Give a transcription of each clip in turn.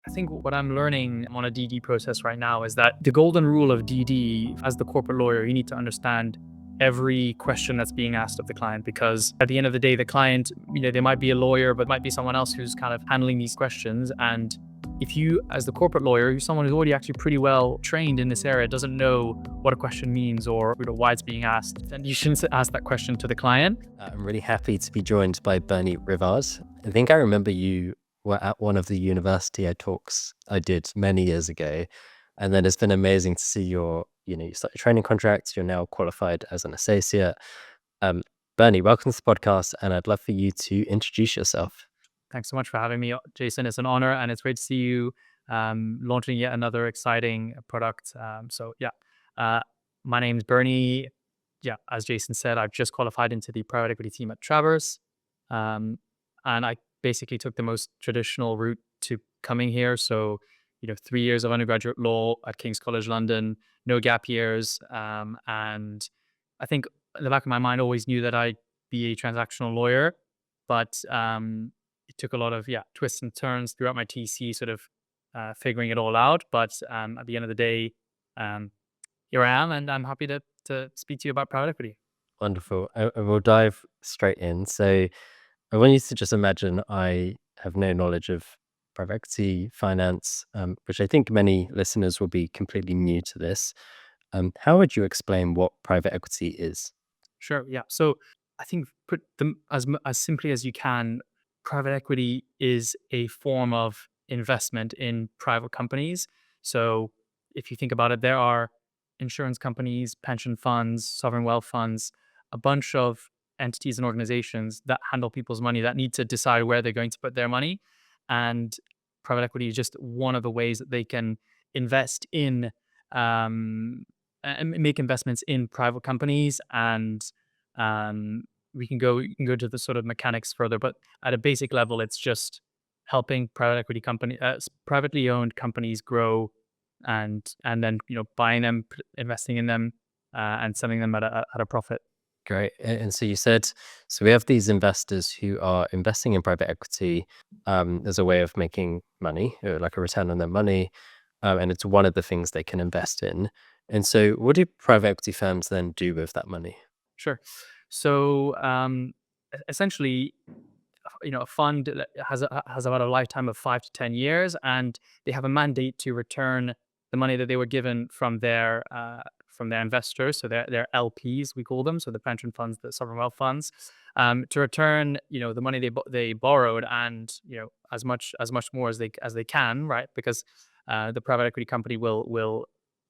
I think what I'm learning on a DD process right now is that the golden rule of DD, as the corporate lawyer, you need to understand every question that's being asked of the client, because at the end of the day, the client, they might be a lawyer, but might be someone else who's kind of handling these questions. And if you, as the corporate lawyer, you're someone who's already actually pretty well trained in this area, doesn't know what a question means or why it's being asked, then you shouldn't ask that question to the client. I'm really happy to be joined by Bernie Rivard. I think I remember you were at one of the university talks I did many years ago. And then it's been amazing to see you started training contracts, you're now qualified as an associate. Bernie, welcome to the podcast, and I'd love for you to introduce yourself. Thanks so much for having me, Jason. It's an honor, and it's great to see you launching yet another exciting product. My name's Bernie. Yeah, as Jason said, I've just qualified into the private equity team at Travers, and I basically took the most traditional route to coming here. So, 3 years of undergraduate law at King's College London, no gap years, and I think in the back of my mind, I always knew that I'd be a transactional lawyer, but it took a lot of twists and turns throughout my TC, sort of figuring it all out. But at the end of the day, here I am, and I'm happy to speak to you about private equity. Wonderful. I will dive straight in. So I want you to just imagine I have no knowledge of private equity finance, which I think many listeners will be completely new to this. How would you explain what private equity is? Sure. Yeah. So I think put them as simply as you can. Private equity is a form of investment in private companies. So if you think about it, there are insurance companies, pension funds, sovereign wealth funds, a bunch of entities and organizations that handle people's money that need to decide where they're going to put their money. And private equity is just one of the ways that they can invest in and make investments in private companies. And you can go to the sort of mechanics further, but at a basic level, it's just helping privately owned companies grow, and then buying them, investing in them, and selling them at a profit. Great. And so you said, so we have these investors who are investing in private equity as a way of making money, or like a return on their money. And it's one of the things they can invest in. And so what do private equity firms then do with that money? Sure. So essentially, a fund has about a lifetime of 5 to 10 years, and they have a mandate to return the money that they were given from their investors, so their LPs, we call them, so the pension funds, the sovereign wealth funds, to return the money they borrowed, and as much more as they can, right? Because the private equity company will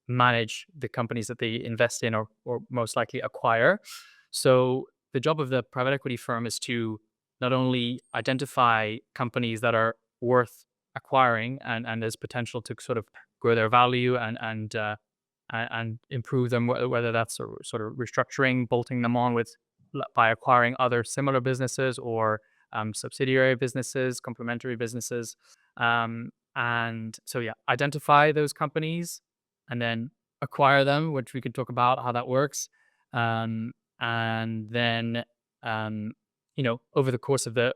manage the companies that they invest in, or most likely acquire. So the job of the private equity firm is to not only identify companies that are worth acquiring, and there's potential to sort of grow their value and improve them, whether that's sort of restructuring, bolting them on by acquiring other similar businesses, or subsidiary businesses, complementary businesses. And so, identify those companies and then acquire them, which we could talk about how that works. And then, over the course of the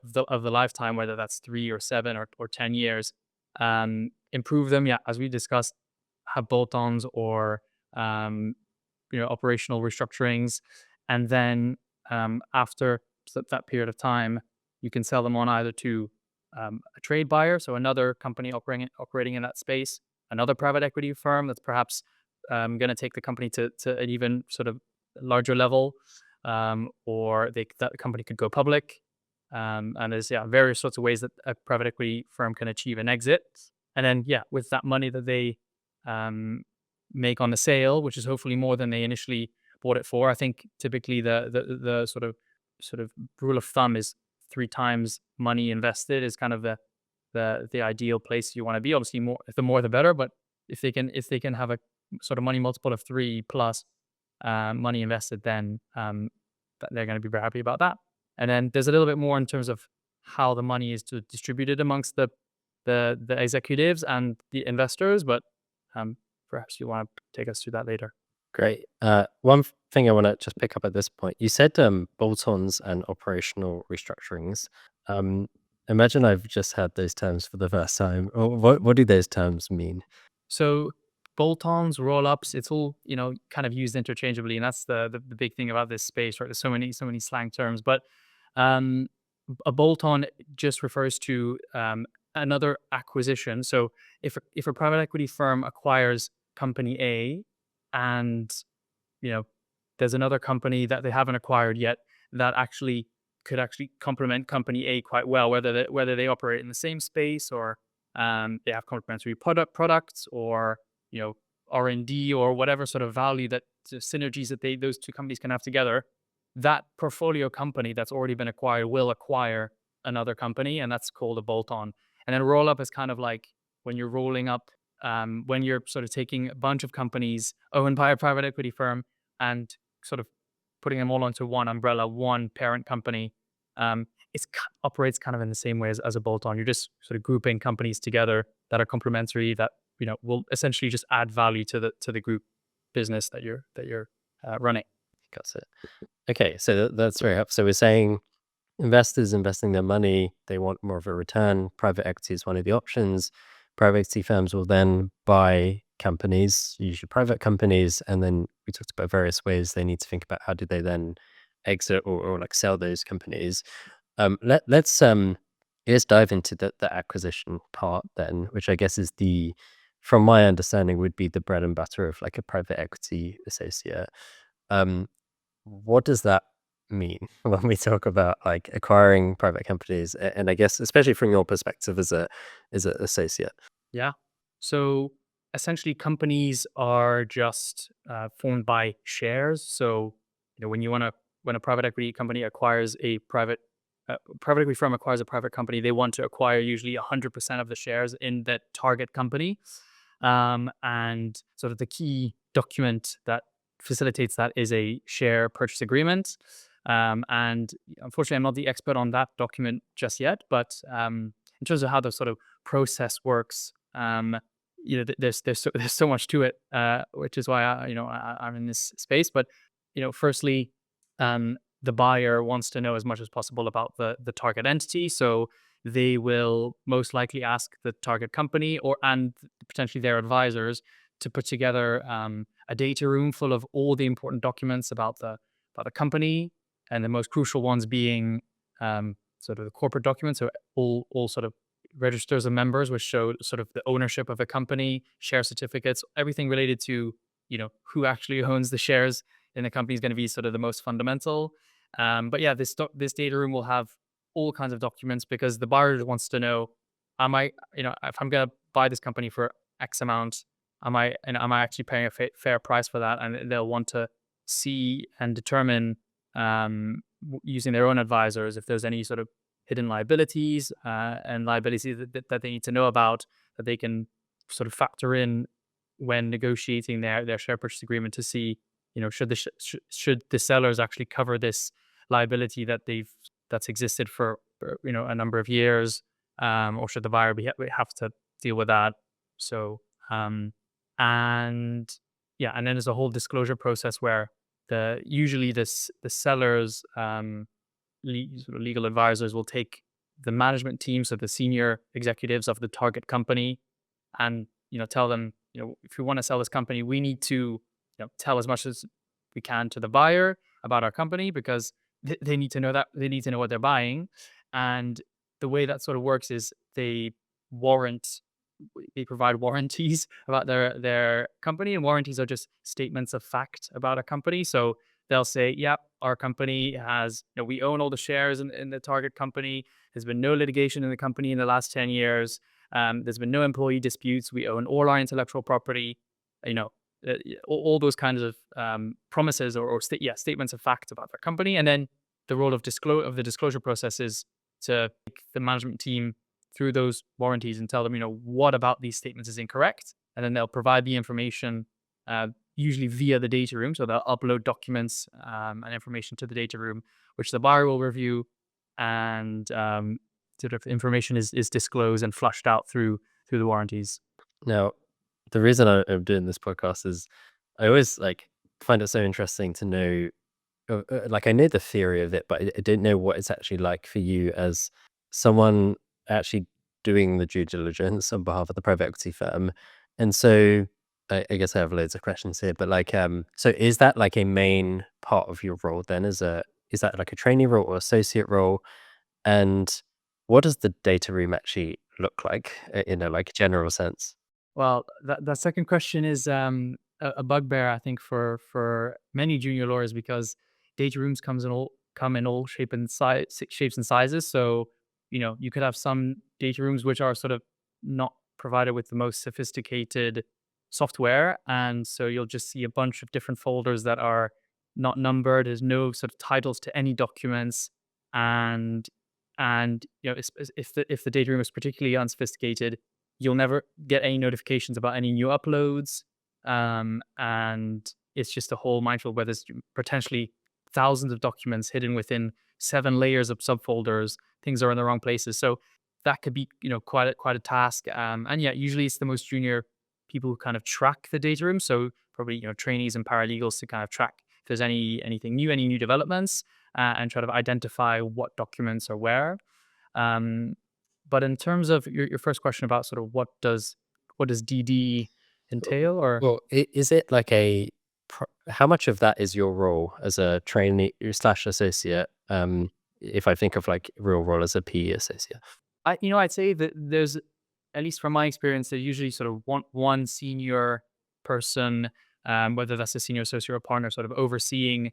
lifetime, whether that's 3 or 7 or 10 years, improve them. Yeah, as we discussed, have bolt-ons or operational restructurings, and then after that period of time, you can sell them on either to a trade buyer, so another company operating in that space, another private equity firm that's perhaps going to take the company to an even sort of larger level, or that company could go public. And there's various sorts of ways that a private equity firm can achieve an exit. And then with that money that they make on the sale, which is hopefully more than they initially bought it for. I think typically the sort of rule of thumb is 3 times money invested is kind of the ideal place you want to be. Obviously, the more the better, but if they can have a sort of money multiple of 3 plus money invested, then they're going to be very happy about that. And then there's a little bit more in terms of how the money is distributed amongst the executives and the investors, but perhaps you want to take us through that later. Great. One thing I want to just pick up at this point, you said bolt-ons and operational restructurings. Imagine I've just had those terms for the first time. What do those terms mean? So Boltons, rollups, it's all, kind of used interchangeably, and that's the big thing about this space, right? There's so many slang terms, but um, a bolt-on just refers to another acquisition. So if a private equity firm acquires company A, and you know, there's another company that they haven't acquired yet that actually could actually complement company A quite well, whether they operate in the same space, or they have complementary products, or you know R&D, or whatever sort of value that the synergies that those two companies can have together. That portfolio company that's already been acquired will acquire another company, and that's called a bolt-on. And then roll up is kind of like when you're rolling up, when you're sort of taking a bunch of companies owned by a private equity firm and sort of putting them all onto one umbrella, one parent company. It operates kind of in the same way as a bolt-on. You're just sort of grouping companies together that are complementary, that will essentially just add value to the group business that you're running. Got it. Okay, so that's very helpful. So we're saying investors investing their money, they want more of a return. Private equity is one of the options. Private equity firms will then buy companies, usually private companies, and then we talked about various ways they need to think about how do they then exit or like sell those companies. Let's dive into the acquisition part then, which I guess is from my understanding, would be the bread and butter of like a private equity associate. Um, what does that mean when we talk about like acquiring private companies? And I guess especially from your perspective as an associate. Yeah. So essentially, companies are just formed by shares. So when a private equity company acquires a private equity firm acquires a private company, they want to acquire usually 100% of the shares in that target company. And sort of the key document that facilitates that is a share purchase agreement. And unfortunately, I'm not the expert on that document just yet, but in terms of how the sort of process works, there's so much to it, which is why I'm in this space. But firstly, the buyer wants to know as much as possible about the target entity, so they will most likely ask the target company, and potentially their advisors, to put together a data room full of all the important documents about the company, and the most crucial ones being sort of the corporate documents, so all sort of registers of members, which show sort of the ownership of the company, share certificates, everything related to who actually owns the shares in the company is going to be sort of the most fundamental. But yeah, this data room will have all kinds of documents, because the buyer wants to know, if I'm going to buy this company for X amount, am I actually paying a fair price for that? And they'll want to see and determine, using their own advisors, if there's any sort of hidden liabilities, and liabilities that they need to know about, that they can sort of factor in when negotiating their share purchase agreement, to see, should the sellers actually cover this liability that's existed for a number of years, or should the buyer have to deal with that. So and yeah, and then there's a whole disclosure process where usually the sellers, sort of legal advisors, will take the management team, so the senior executives of the target company, and tell them, if we want to sell this company, we need to tell as much as we can to the buyer about our company, because they need to know that they need to know what they're buying. And the way that sort of works is warrant they provide warranties about their company, and warranties are just statements of fact about a company. So they'll say, "Yep, our company has, we own all the shares in the target company. There's been no litigation in the company in the last 10 years. There's been no employee disputes. We own all our intellectual property." You know, all those kinds of promises, statements of fact about their company. And then the role of the disclosure process is to take the management team through those warranties and tell them, what about these statements is incorrect, and then they'll provide the information, usually via the data room. So they'll upload documents, and information to the data room, which the buyer will review, and sort of information is disclosed and flushed out through the warranties. Now, the reason I'm doing this podcast is I always like find it so interesting to know, like I know the theory of it, but I didn't know what it's actually like for you as someone actually doing the due diligence on behalf of the private equity firm. And so I guess I have loads of questions here, but like, so is that like a main part of your role then? Is that like a trainee role or associate role? And what does the data room actually look like in a like general sense? Well, that second question is a bugbear, I think, for many junior lawyers because data rooms come in all shapes and sizes. So you could have some data rooms which are sort of not provided with the most sophisticated software, and so you'll just see a bunch of different folders that are not numbered. There's no sort of titles to any documents, and if the data room is particularly unsophisticated, you'll never get any notifications about any new uploads. And it's just a whole minefield where there's potentially thousands of documents hidden within 7 layers of subfolders. Things are in the wrong places. So that could be, quite a task. And yeah, usually it's the most junior people who kind of track the data room. So probably, trainees and paralegals to kind of track if there's anything new, any new developments, and try to identify what documents are where. Um, but in terms of your first question about sort of what does DD entail, or Well, is it like how much of that is your role as a trainee slash associate? If I think of like real role as a PE associate. I'd say that there's, at least from my experience, there's usually sort of one senior person, whether that's a senior associate or partner, sort of overseeing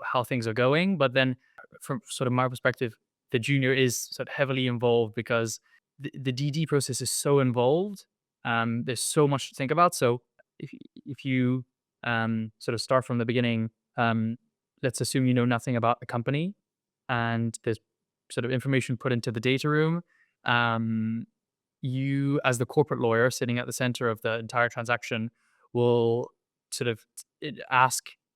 how things are going. But then, from sort of my perspective, the junior is sort of heavily involved because the DD process is so involved. There's so much to think about. So if you sort of start from the beginning, let's assume you know nothing about the company, and there's sort of information put into the data room. Um, you, as the corporate lawyer sitting at the center of the entire transaction, will sort of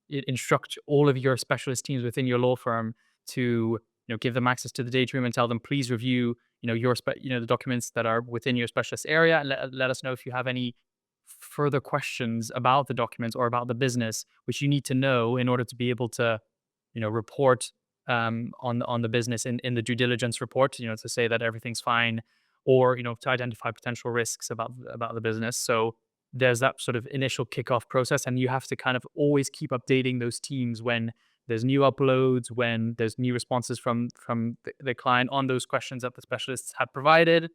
instruct all of your specialist teams within your law firm to give them access to the data room and tell them, please review the documents that are within your specialist area, and let us know if you have any further questions about the documents or about the business which you need to know in order to be able to report on the business in the due diligence report, to say that everything's fine, or to identify potential risks about the business. So there's that sort of initial kickoff process, and you have to kind of always keep updating those teams when there's new uploads, when there's new responses from the client on those questions that the specialists had provided.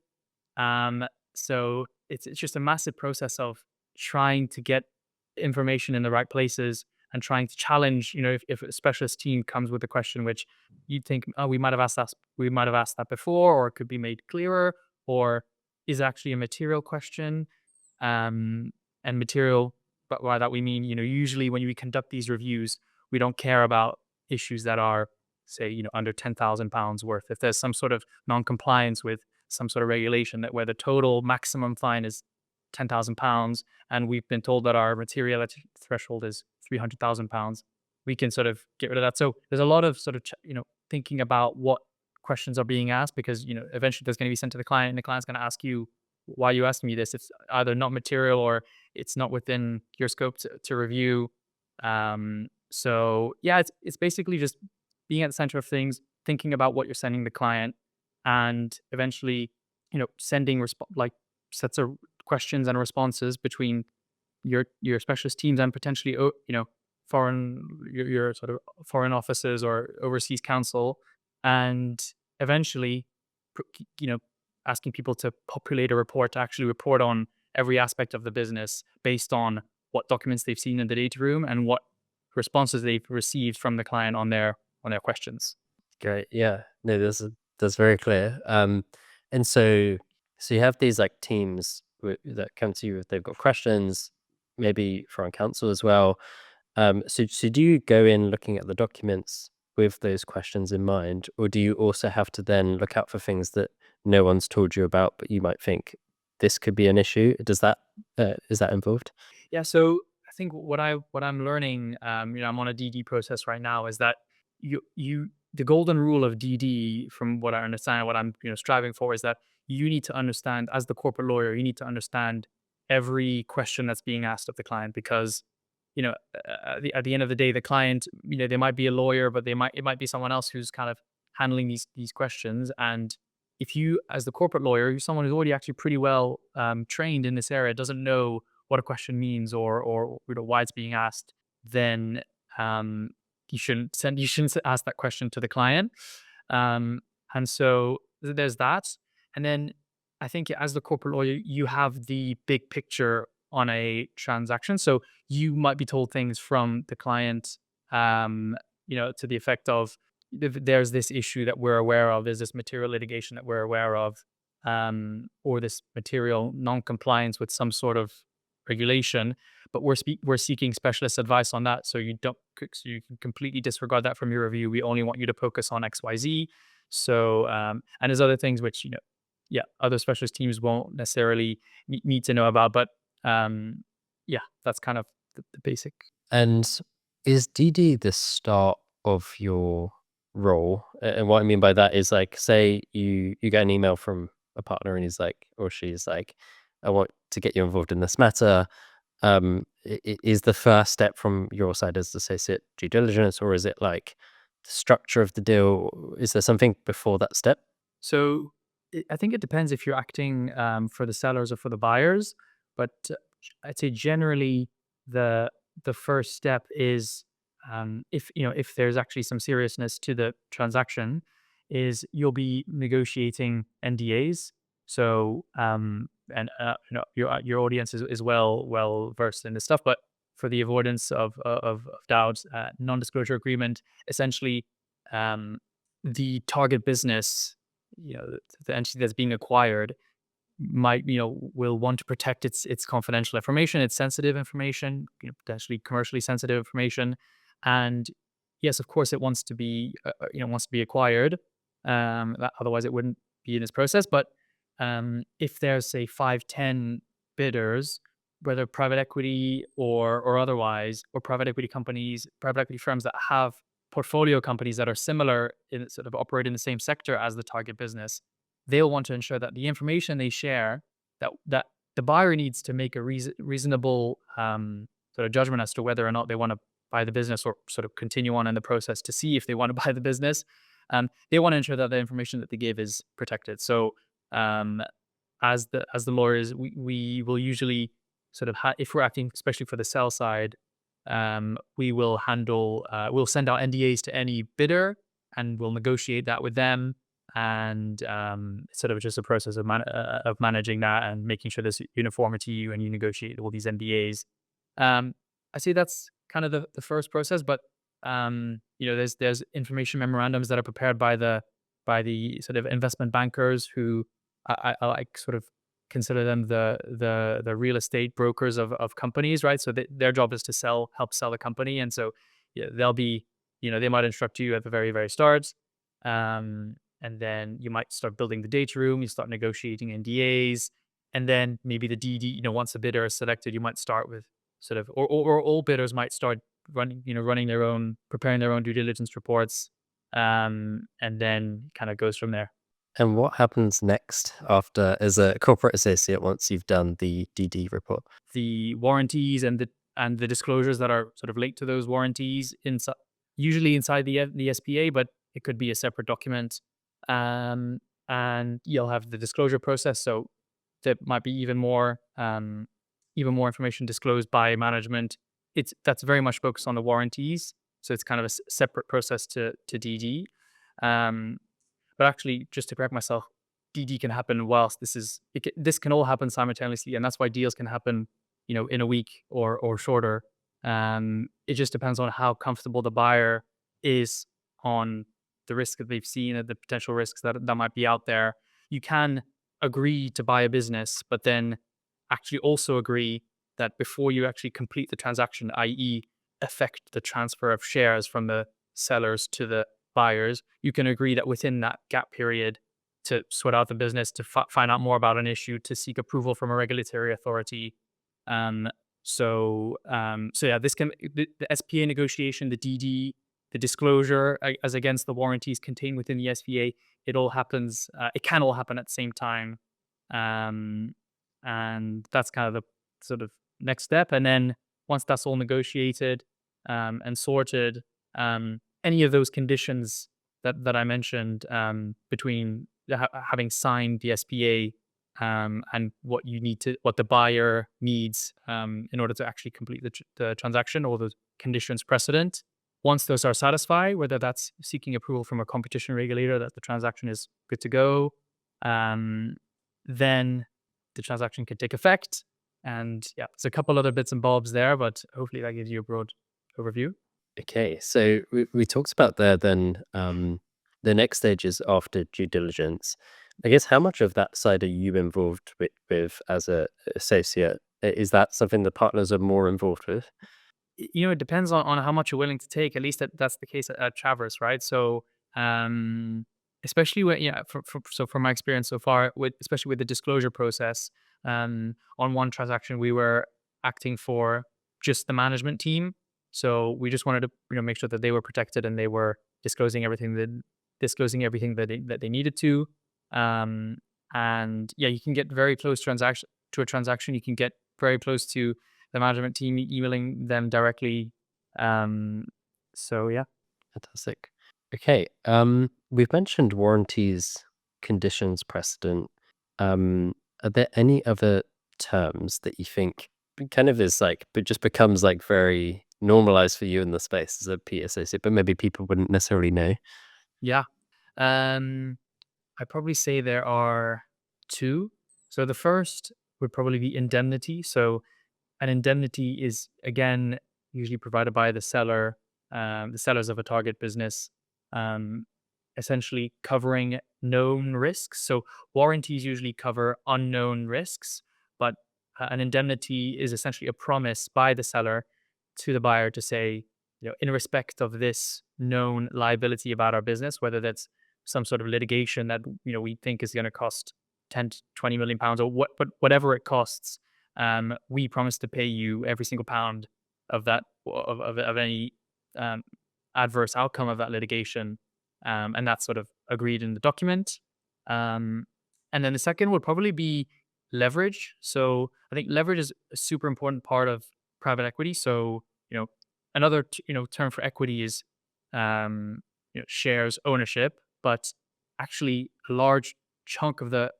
So it's just a massive process of trying to get information in the right places and trying to challenge, if a specialist team comes with a question which you think, oh, we might have asked that before, or it could be made clearer, or is actually a material question. Um, and material, but by that we mean, usually when we conduct these reviews, we don't care about issues that are, say, under £10,000 worth. If there's some sort of non-compliance with some sort of regulation that where the total maximum fine is £10,000, and we've been told that our materiality threshold is £300,000, we can sort of get rid of that. So there's a lot of sort of thinking about what questions are being asked, because eventually there's going to be sent to the client, and the client's going to ask you, why are you asking me this? It's either not material or it's not within your scope to review. So yeah, it's basically just being at the center of things, thinking about what you're sending the client, and eventually, sending like sets of questions and responses between your specialist teams and potentially, your sort of foreign offices or overseas counsel, and eventually, you know, asking people to populate a report to actually report on every aspect of the business based on what documents they've seen in the data room and what responses they've received from the client on their questions. Great. Yeah. No, that's very clear. And so you have these like teams that come to you if they've got questions, maybe from counsel as well. So do you go in looking at the documents with those questions in mind, or do you also have to then look out for things that no one's told you about, but you might think this could be an issue? Is that involved? Yeah, so I think what I'm learning, I'm on a DD process right now, is that the golden rule of DD, from what I understand, what I'm striving for, is that you need to understand, as the corporate lawyer, you need to understand every question that's being asked of the client, because at the end of the day, the client, they might be a lawyer, but it might be someone else who's kind of handling these questions, and if you, as the corporate lawyer, you're someone who's already actually pretty well trained in this area, doesn't know what a question means or why it's being asked, then um, you shouldn't ask that question to the client. Um, and so there's that. And then I think as the corporate lawyer, you have the big picture on a transaction. So you might be told things from the client, um, to the effect of, there's this issue that we're aware of, there's this material litigation that we're aware of, or this material non-compliance with some sort of regulation, but we're seeking specialist advice on that. So you can completely disregard that from your review. We only want you to focus on X, Y, Z. So and there's other things which yeah, other specialist teams won't necessarily need to know about, but um, yeah, that's kind of the basic. And is DD the start of your role? And what I mean by that is like, say you get an email from a partner and he's like, or she's like, I want to get you involved in this matter. Is the first step from your side as associate due diligence, or is it like the structure of the deal? Is there something before that step? So I think it depends if you're acting for the sellers or for the buyers, but I'd say generally the the first step is, if there's actually some seriousness to the transaction, is you'll be negotiating NDAs. So and your audience is well versed in this stuff, but for the avoidance of doubt, non-disclosure agreement essentially, um, the target business, the entity that's being acquired, will want to protect its confidential information, its sensitive information, potentially commercially sensitive information. And yes, of course, it wants to be acquired. Otherwise, it wouldn't be in this process. But if there's, say, 5, 10 bidders, whether private equity or otherwise, or private equity companies, private equity firms that have portfolio companies that are similar in sort of operate in the same sector as the target business, they'll want to ensure that the information they share, that the buyer needs to make a reasonable sort of judgment as to whether or not they want to buy the business or sort of continue on in the process to see if they want to buy the business. They want to ensure that the information that they give is protected. So um, as the lawyers, we will usually sort of if we're acting, especially for the sell side, we will we'll send out NDAs to any bidder and we'll negotiate that with them. And it's sort of just a process of managing that and making sure there's uniformity when you negotiate all these NDAs. I see that's kind of the first process, but there's information memorandums that are prepared by the sort of investment bankers who I like sort of consider them the real estate brokers of companies, right? So their job is to help sell the company, and so yeah, they'll be, they might instruct you at the very very start, and then you might start building the data room, you start negotiating NDAs, and then maybe the DD, once a bidder is selected, you might start with sort of, or all bidders might start running their own, preparing their own due diligence reports, and then kind of goes from there. And what happens next after as a corporate associate once you've done the DD report? The warranties and the disclosures that are sort of linked to those warranties inside, usually inside the SPA, but it could be a separate document. And you'll have the disclosure process. So there might be even more information disclosed by management. That's very much focused on the warranties. So it's kind of a separate process to DD. Um, but actually, just to correct myself, DD can happen whilst this can all happen simultaneously, and that's why deals can happen, in a week or shorter. It just depends on how comfortable the buyer is on the risk that they've seen and the potential risks that might be out there. You can agree to buy a business, but then actually also agree that before you actually complete the transaction, i.e., affect the transfer of shares from the sellers to the buyers, you can agree that within that gap period to sort out the business, to find out more about an issue, to seek approval from a regulatory authority. Um, so yeah, the SPA negotiation, the DD, the disclosure as against the warranties contained within the SPA. It all happens. It can all happen at the same time, um, and that's kind of the sort of next step. And then once that's all negotiated and sorted, any of those conditions that I mentioned, between having signed the SPA, and what the buyer needs in order to actually complete the transaction, or the conditions precedent. Once those are satisfied, whether that's seeking approval from a competition regulator that the transaction is good to go, um, then the transaction can take effect. And yeah, there's a couple other bits and bobs there, but hopefully that gives you a broad overview. Okay, so we talked about there then the next stage is after due diligence. I guess how much of that side are you involved with as a associate? Is that something the partners are more involved with? It depends on how much you're willing to take. At least that's the case at Travers, right? So, um, especially when, yeah, so from my experience so far, especially with the disclosure process, on one transaction, we were acting for just the management team. So we just wanted to, make sure that they were protected and they were disclosing everything that they needed to. Um, and yeah, you can get very close transaction to a transaction. You can get very close to the management team, emailing them directly. Um, so yeah. Fantastic. Okay, we've mentioned warranties, conditions, precedent. Are there any other terms that you think kind of is like, but just becomes like very normalized for you in the space as a P associate, but maybe people wouldn't necessarily know? Yeah. Um, I'd probably say there are two. So the first would probably be indemnity. So an indemnity is, again, usually provided by the sellers of a target business, um, essentially covering known risks. So warranties usually cover unknown risks, but an indemnity is essentially a promise by the seller to the buyer to say, in respect of this known liability about our business, whether that's some sort of litigation that we think is going to cost 10 to 20 million pounds, or whatever it costs, we promise to pay you every single pound of that, of any um, adverse outcome of that litigation, and that's sort of agreed in the document. Um, and then the second would probably be leverage. So I think leverage is a super important part of private equity. So another term for equity is shares ownership, but actually a large chunk of the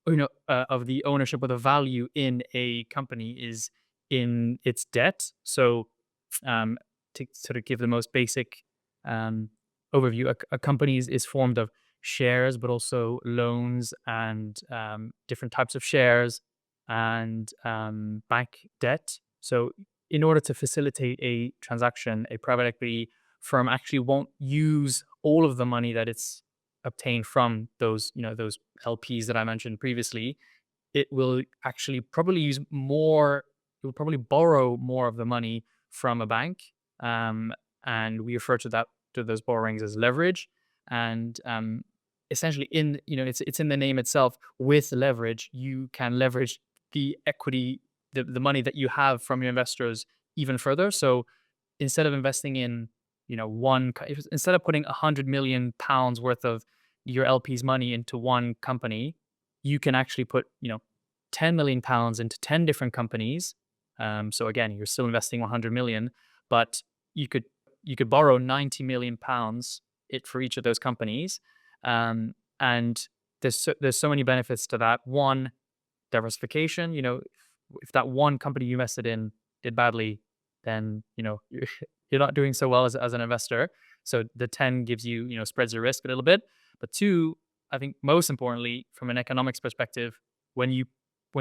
ownership or the value in a company is in its debt. So, um, to sort of give the most basic um, overview, a company is formed of shares, but also loans and different types of shares and bank debt. So, in order to facilitate a transaction, a private equity firm actually won't use all of the money that it's obtained from those LPs that I mentioned previously. It will actually probably use more. It will probably borrow more of the money from a bank, um, and we refer to those borrowings as leverage. And essentially, it's in the name itself. With leverage, you can leverage the equity, the money that you have from your investors even further. So instead of investing in, instead of putting £100 million worth of your LP's money into one company, you can actually put, £10 million into 10 different companies. So again, you're still investing 100 million, but you could borrow 90 million pounds for each of those companies. And there's so many benefits to that. One, diversification. If that one company you invested in did badly, then you're not doing so well as an investor. So the 10 gives you, spreads the risk a little bit. But two, I think most importantly, from an economics perspective, when you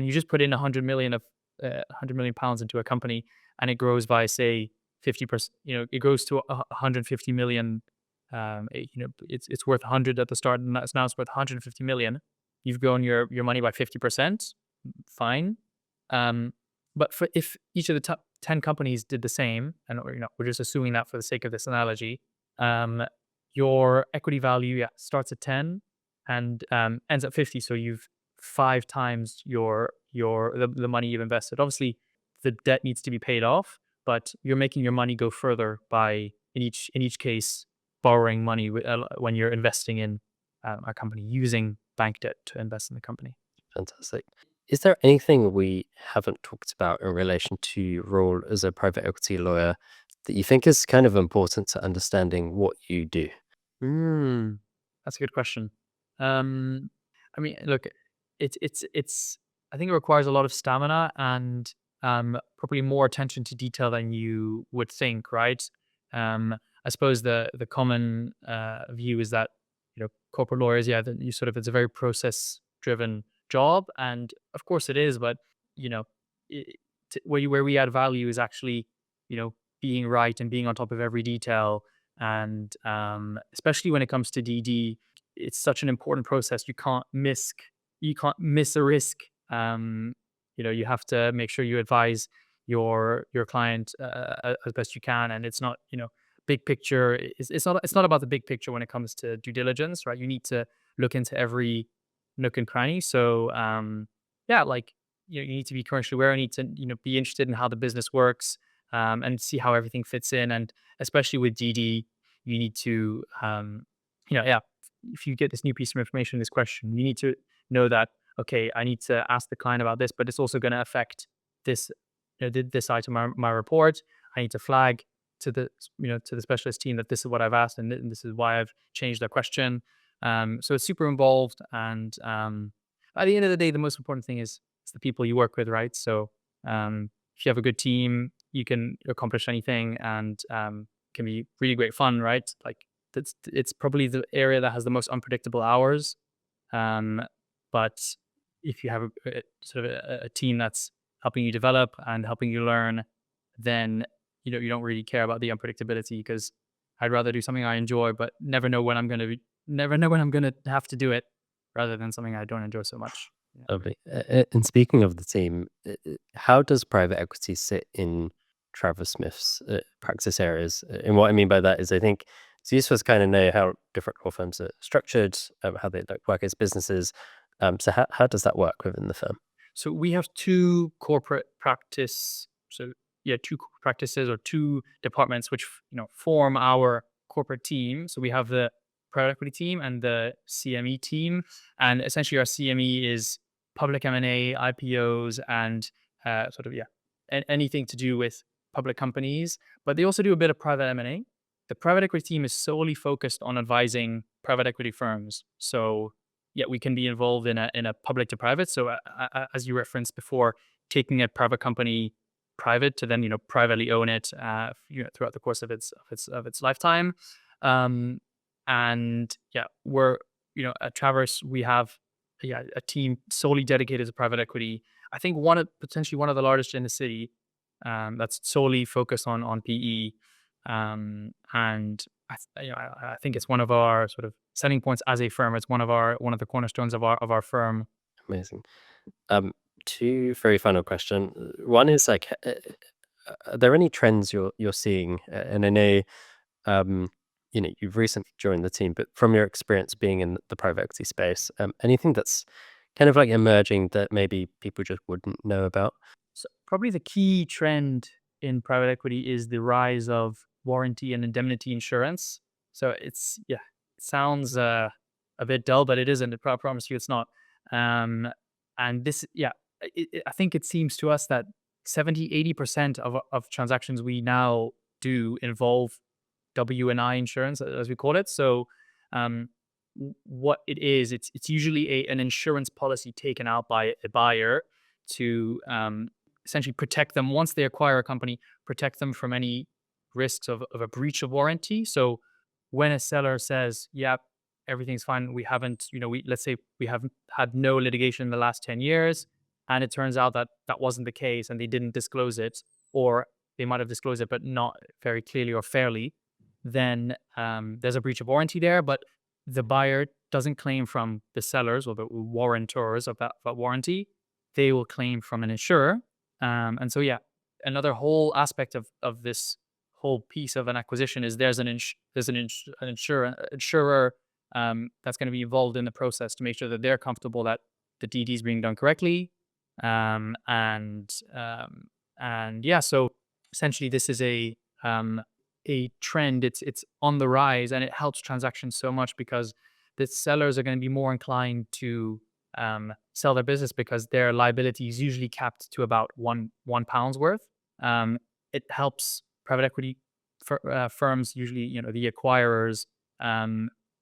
just put in 100 million pounds into a company, and it grows by, say, 50%, it grows to 150 million. It's worth 100 at the start, and now it's worth 150 million. You've grown your money by 50%. Fine. Um, but if each of the top 10 companies did the same, and we're just assuming that for the sake of this analogy, um, your equity value, yeah, starts at 10 and ends at 50. So you've 5 times the money you've invested. Obviously, the debt needs to be paid off, but you're making your money go further by, in each case, borrowing money when you're investing in a company, using bank debt to invest in the company. Fantastic. Is there anything we haven't talked about in relation to your role as a private equity lawyer that you think is kind of important to understanding what you do? Mm, that's a good question. Um, I mean, look, it's. I think it requires a lot of stamina and probably more attention to detail than you would think, right? Um, I suppose the common view is that corporate lawyers, yeah, that you sort of it's a very process driven job, and of course it is, but you know, it, where we add value is actually being right and being on top of every detail, and especially when it comes to DD, it's such an important process. You can't miss a risk. You have to make sure you advise your client as best you can, and it's not big picture. It's not about the big picture when it comes to due diligence, right? You need to look into every nook and cranny. So yeah, like you need to be commercially aware. You need to be interested in how the business works, and see how everything fits in. And especially with DD, you need to yeah, if you get this new piece of information, this question, you need to know that, okay, I need to ask the client about this, but it's also going to affect this, this item, my report. I need to flag to the, to the specialist team that this is what I've asked, and this is why I've changed the question. So it's super involved. And at the end of the day, the most important thing is it's the people you work with, right? So if you have a good team, you can accomplish anything, and can be really great fun, right? Like it's probably the area that has the most unpredictable hours. Um, but if you have a sort of a team that's helping you develop and helping you learn, then you don't really care about the unpredictability, because I'd rather do something I enjoy but never know when I'm gonna have to do it, rather than something I don't enjoy so much. Yeah. Lovely. And speaking of the team, how does private equity sit in Travers Smith's practice areas? And what I mean by that is, I think it's useful to kind of know how different law firms are structured, how they work as businesses. So how does that work within the firm? So we have two corporate practice. So yeah, two practices or two departments which form our corporate team. So we have the private equity team and the CME team, and essentially our CME is public M&A, IPOs, and sort of anything to do with public companies. But they also do a bit of private M&A. The private equity team is solely focused on advising private equity firms. So yeah, we can be involved in a public to private. So as you referenced before, taking a private company private to then privately own it throughout the course of its lifetime. Um, and yeah, we're at Travers we have a team solely dedicated to private equity. I think potentially one of the largest in the city, that's solely focused on PE. And I think it's one of our sort of selling points as a firm. It's one of the cornerstones of our firm. Amazing. Um, Two very final question. One is like, are there any trends you're seeing? And I know, um, you've recently joined the team, but from your experience being in the private equity space, anything that's kind of like emerging that maybe people just wouldn't know about? So probably the key trend in private equity is the rise of warranty and indemnity insurance. So it sounds a bit dull, but it isn't. I promise you, it's not. Um, and this, yeah, I think it seems to us that 70-80% of transactions we now do involve W&I insurance, as we call it. So, um, what it is, it's usually an insurance policy taken out by a buyer to essentially protect them once they acquire a company, protect them from any risks of a breach of warranty. So, when a seller says, "Yep, everything's fine. We haven't, let's say we haven't had no litigation in the last 10 years," and it turns out that that wasn't the case, and they didn't disclose it, or they might have disclosed it but not very clearly or fairly, then there's a breach of warranty there. But the buyer doesn't claim from the sellers or the warrantors of that warranty. They will claim from an insurer. And so, yeah, another whole aspect of this whole piece of an acquisition is an insurer that's going to be involved in the process to make sure that they're comfortable that the DD is being done correctly. Um, and yeah, so essentially, this is a trend. It's on the rise, and it helps transactions so much because the sellers are going to be more inclined to sell their business because their liability is usually capped to about one pound's worth. It helps private equity firms, usually the acquirers,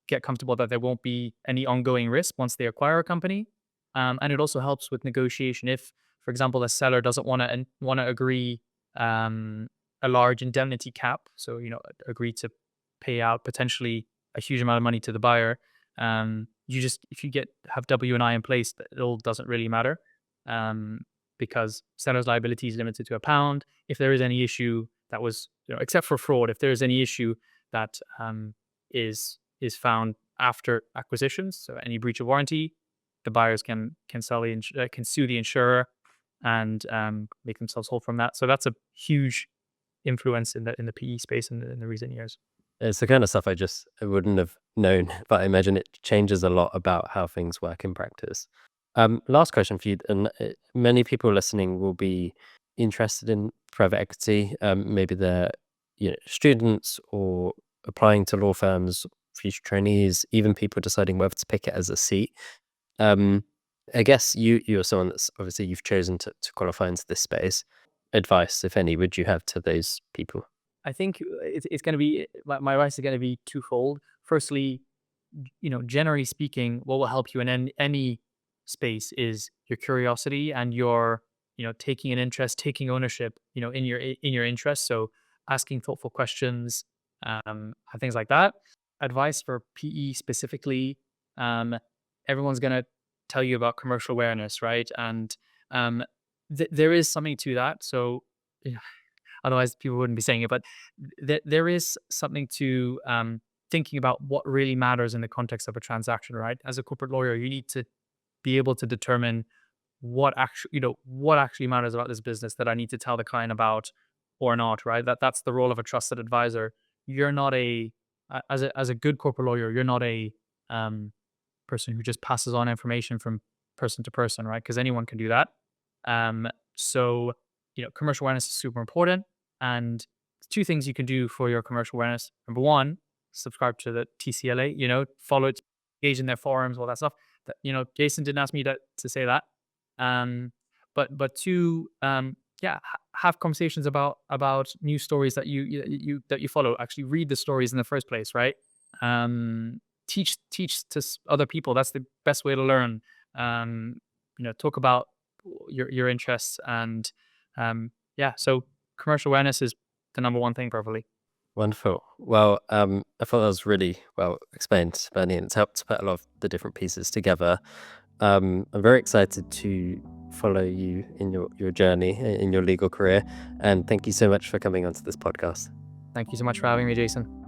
get comfortable that there won't be any ongoing risk once they acquire a company. And it also helps with negotiation. If, for example, a seller doesn't want to agree a large indemnity cap, so agree to pay out potentially a huge amount of money to the buyer. You just if you have W&I in place, it all doesn't really matter, um, because seller's liability is limited to £1. If there is any issue that was, except for fraud, if there is any issue that is found after acquisitions, so any breach of warranty, the buyers can sue the insurer and make themselves whole from that. So that's a huge influence in the PE space in the recent years. It's the kind of stuff I wouldn't have known, but I imagine it changes a lot about how things work in practice. Last question for you, and many people listening will be interested in private equity. Maybe they're students or applying to law firms, future trainees, even people deciding whether to pick it as a seat. I guess you're someone that's obviously you've chosen to qualify into this space. Advice, if any, would you have to those people? I think it's going to be my advice is going to be twofold. Firstly, generally speaking, what will help you in any space is your curiosity and your, taking an interest, taking ownership, in your interest. So asking thoughtful questions, and things like that. Advice for PE specifically, um, everyone's going to tell you about commercial awareness, right? And um, there is something to that. So yeah, otherwise people wouldn't be saying it. But there is something to thinking about what really matters in the context of a transaction, right? As a corporate lawyer, you need to be able to determine what actually matters about this business that I need to tell the client about or not, right? That's the role of a trusted advisor. You're not as a good corporate lawyer, you're not a um, person who just passes on information from person to person, right? Because anyone can do that. So, commercial awareness is super important. And two things you can do for your commercial awareness. Number one, subscribe to the TCLA, follow it, engage in their forums, all that stuff. Jason didn't ask me to say that. Um, but two, yeah, have conversations about news stories that you follow. Actually read the stories in the first place, right? Teach to other people. That's the best way to learn. Talk about your interests and yeah. So commercial awareness is the number one thing, probably. Wonderful. Well, I thought that was really well explained, Bernie, and it's helped to put a lot of the different pieces together. I'm very excited to follow you in your journey in your legal career, and thank you so much for coming onto this podcast. Thank you so much for having me, Jason.